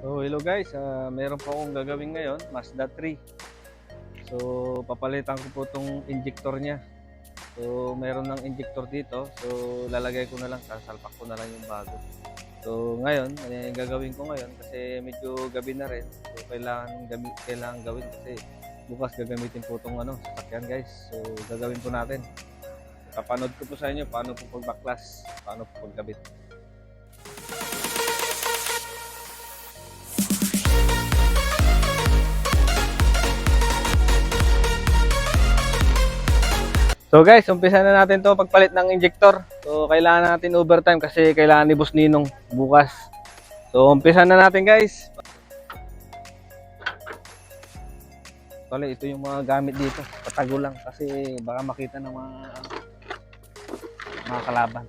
So hello guys, meron po akong gagawin ngayon, Mazda 3. So papalitan ko po itong injector niya. So meron ng injector dito, so lalagay ko na lang, sasalpak ko na lang yung bago. So ngayon, gagawin ko ngayon kasi medyo gabi na rin. So kailangan gawin kasi bukas gagamitin po itong sasakyan guys. So gagawin po natin. Papanood ko po sa inyo paano po pagbaklas, paano po pagkabit. So guys, umpisa na natin to pagpalit ng injector. So kailangan natin overtime kasi kailangan ni Boss Ninong bukas. So umpisa na natin guys. Actually, ito yung mga gamit dito. Patago lang kasi baka makita ng mga kalaban.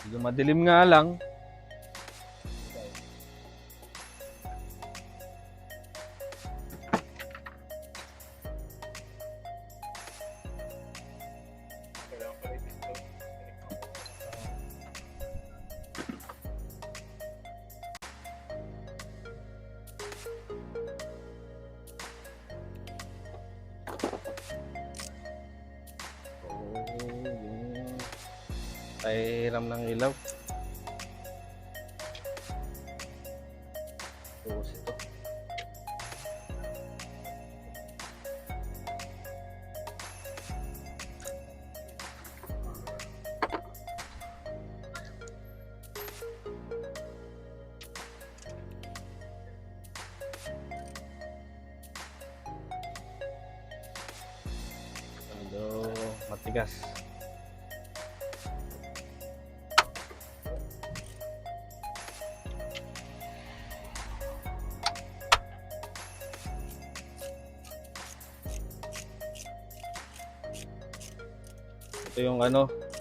Medyo madilim nga lang. Pahiram ng ilaw. Tapos ito. Medyo matigas. Ito yung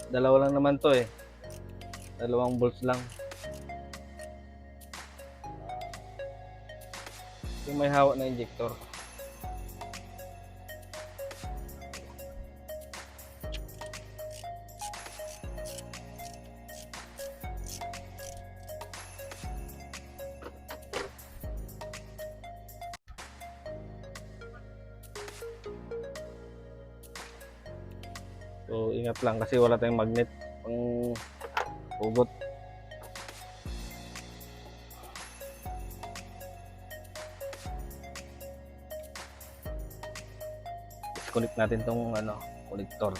dalawa lang naman to eh. Dalawang bolts lang. Yung may hawak na injector. So ingat lang kasi wala tayong magnet pang hugot. Disconnect natin tong connector.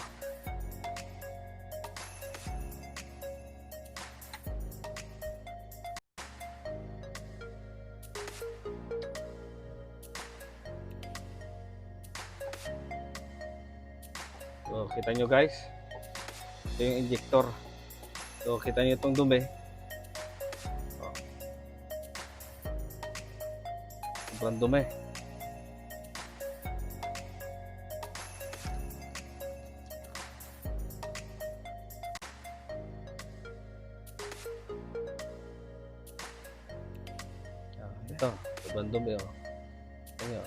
So kita nyo guys, ito yung injector. So kita nyo itong dumi. Sobrang dumi. Ito, sobrang dumi oh. Ito nyo.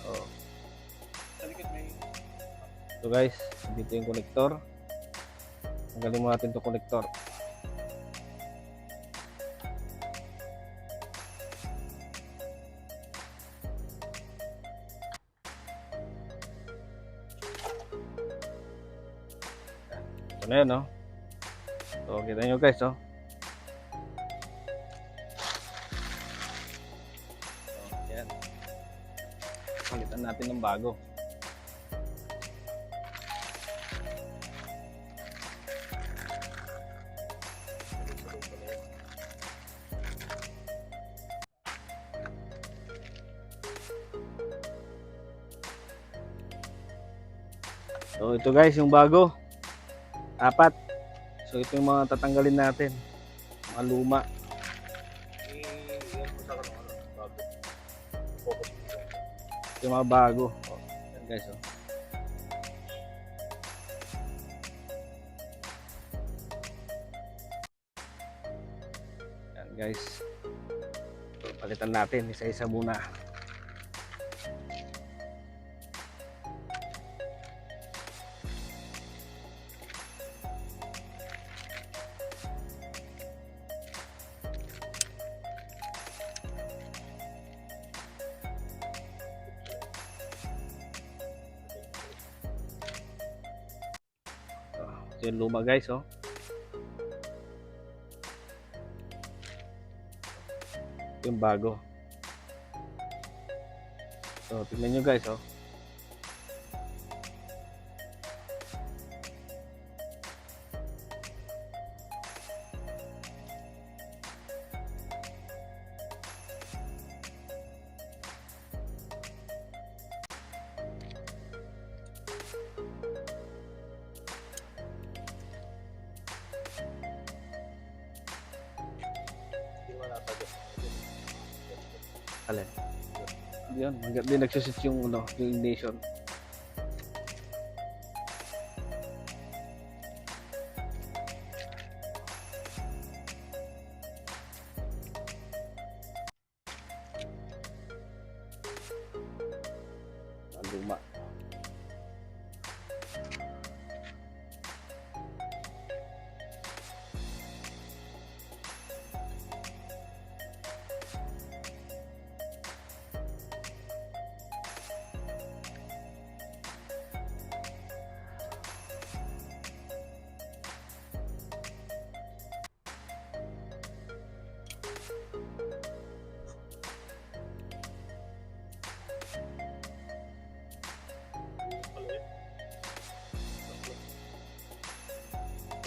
Oh. So guys, dito yung connector. Tanggalin mo natin itong connector. Ito na yun, no? So kita nyo guys, no? So, yan. Palitan natin ng bago. So ito guys yung bago, 4. So ito yung mga tatanggalin natin, mga luma. Ito yung mga bago. Yan guys oh. Yan guys. Palitan natin isa-isa muna. Ito yung luma guys, oh. Ito yung bago. So, tingnan nyo guys, oh. Alin? Yun, hanggang din nagsusit yung, ano, yung ignition. Ang luma.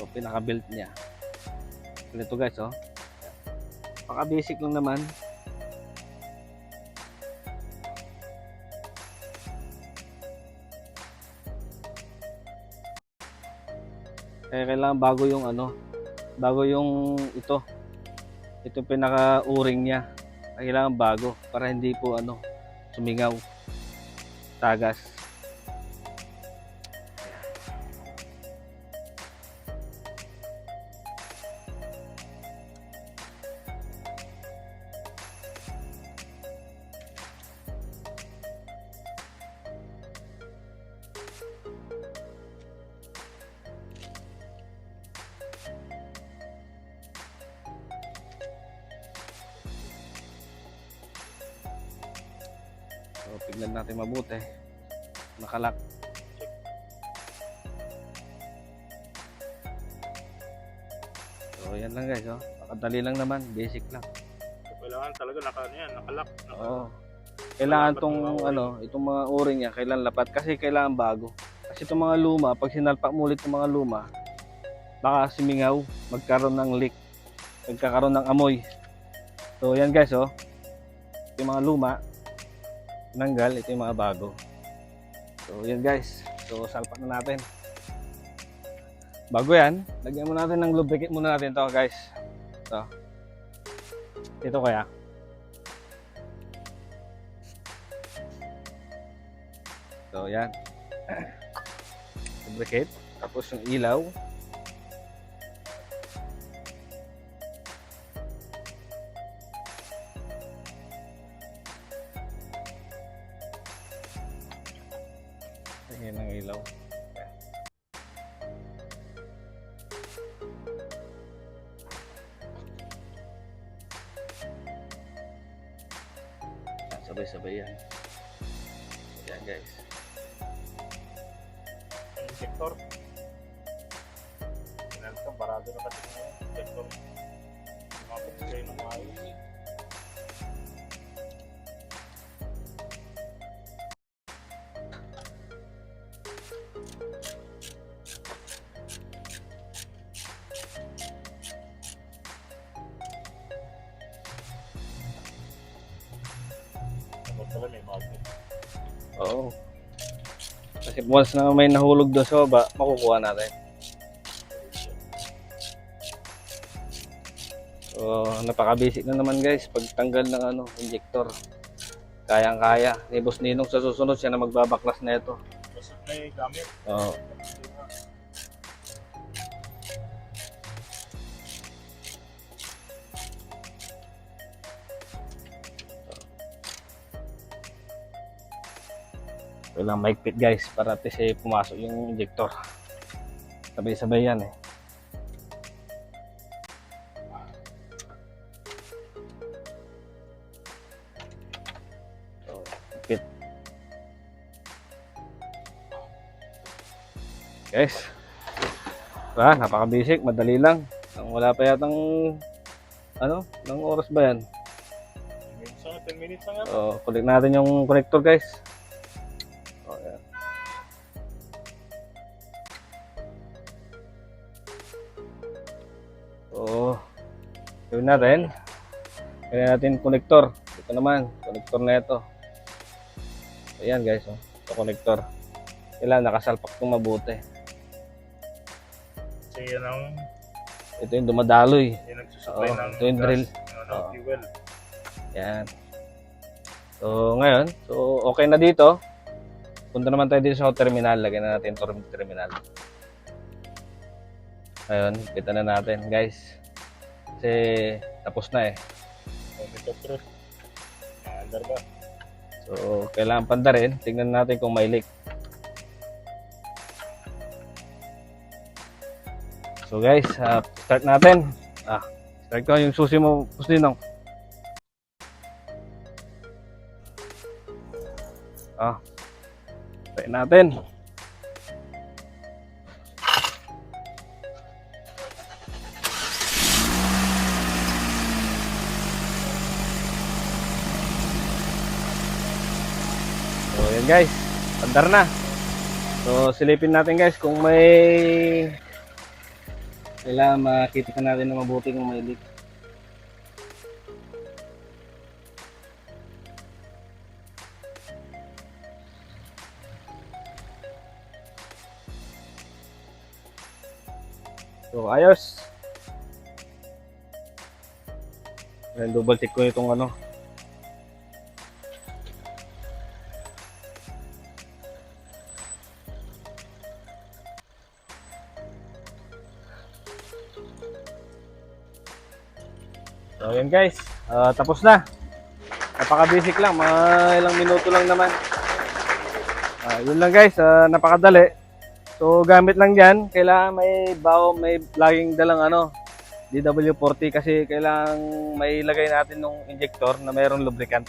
So, pinaka-built niya. Ganito guys, oh. Paka-basic lang naman. Kaya kailangan bago yung ano, bago yung ito. Ito pinaka-uring niya. Kailangan bago para hindi po ano, sumingaw, tagas. So, tignan natin mabuti. Nakalak. So, yan lang guys, oh. Nakadali lang naman, basic lang. So, kailangan talaga nakalak. Oo. Kailangan tong ano, itong mga o-ring niya, kailangan lapat kasi kailangan bago. Kasi itong mga luma, pag sinalpak mo ulit ng mga luma, baka simingaw, magkaroon ng leak, magkakaroon ng amoy. So, yan guys, oh. Ito yung mga luma, tinanggal, ito yung mga bago. So, yan guys. So, salpak na natin. Bago yan, lagyan mo natin ng lubricate muna natin to guys. So, ito kaya. So, yan. Lubricate. Tapos yung ilaw. Ayan ang ilaw. Sabay-sabay yan. Yan guys. Ang injector. Pinalitan, barado na kasi ng injector. Lumapit kayo ng ayos. Pala may magnet. Oo. Kasi once na may nahulog doon sa baba, makukuha natin. So, napaka-basic na naman guys. Pagtanggal ng ano, injector. Kayang-kaya. Ni Boss Ninong sa susunod siya na magbabaklas na ito. Basta may gamit. Oo. Kailangan maigpit guys para at least pumasok yung injector. Sabay-sabay yan eh. So, igpit. Guys. Napaka-basic, madali lang. Wala pa yatang, ilang oras ba yan? 10 minutes lang yan. So, connect natin yung connector, guys. So, yan. So, gawin natin. Gawin natin connector. Ito naman, connector na ito. Ayan, guys. Ito connector. Kailangan nakasalpak itong mabuti. Kasi yan ang Ito yung dumadaloy. yung nagsusupply Oo, ng ito yung gas, drill. ng Oo. fuel. Yan. So, ngayon, okay na dito. Punta naman tayo dito sa terminal. Lagyan na natin ito terminal. Ngayon, kita na natin, guys. Kasi, tapos na eh. Ito truck. Under ba? So, kailangan panda rin. Tingnan natin kung may leak. So, guys, start natin. Start ko yung susi mo, Puslinong. Try natin. So, yan guys. Andar na. So, silipin natin guys kung may kailangan makita natin na mabuti kung may leak. So, ayos. Ayan, double check ko itong ano. So, ayan guys. Tapos na. Napaka-basic lang. Mga ilang minuto lang naman. Yun lang guys. Napakadali. So, gamit lang dyan. Kailangan may laging dalang DW40 kasi kailangan may lagay natin ng injector na mayroong lubricant.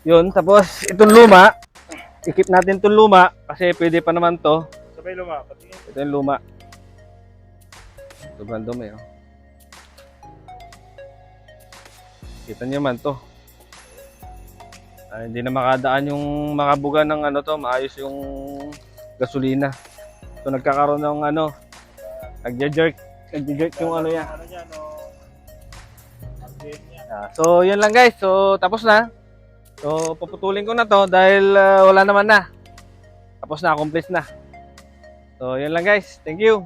Yun. Tapos, itong luma. Ikip natin itong luma kasi pwede pa naman to. Sabay luma. Patingin. Ito yung luma. Sobrang dumi, oh. Kita nyo man to. Hindi na makadaan yung makabuga ng maayos yung gasolina. So nagkakaroon ng nagja-jerk yung yan. Ano niya, no? Update niya. So yun lang guys. So tapos na. So puputulin ko na to dahil wala naman na. Tapos na, complete na. So yun lang guys. Thank you.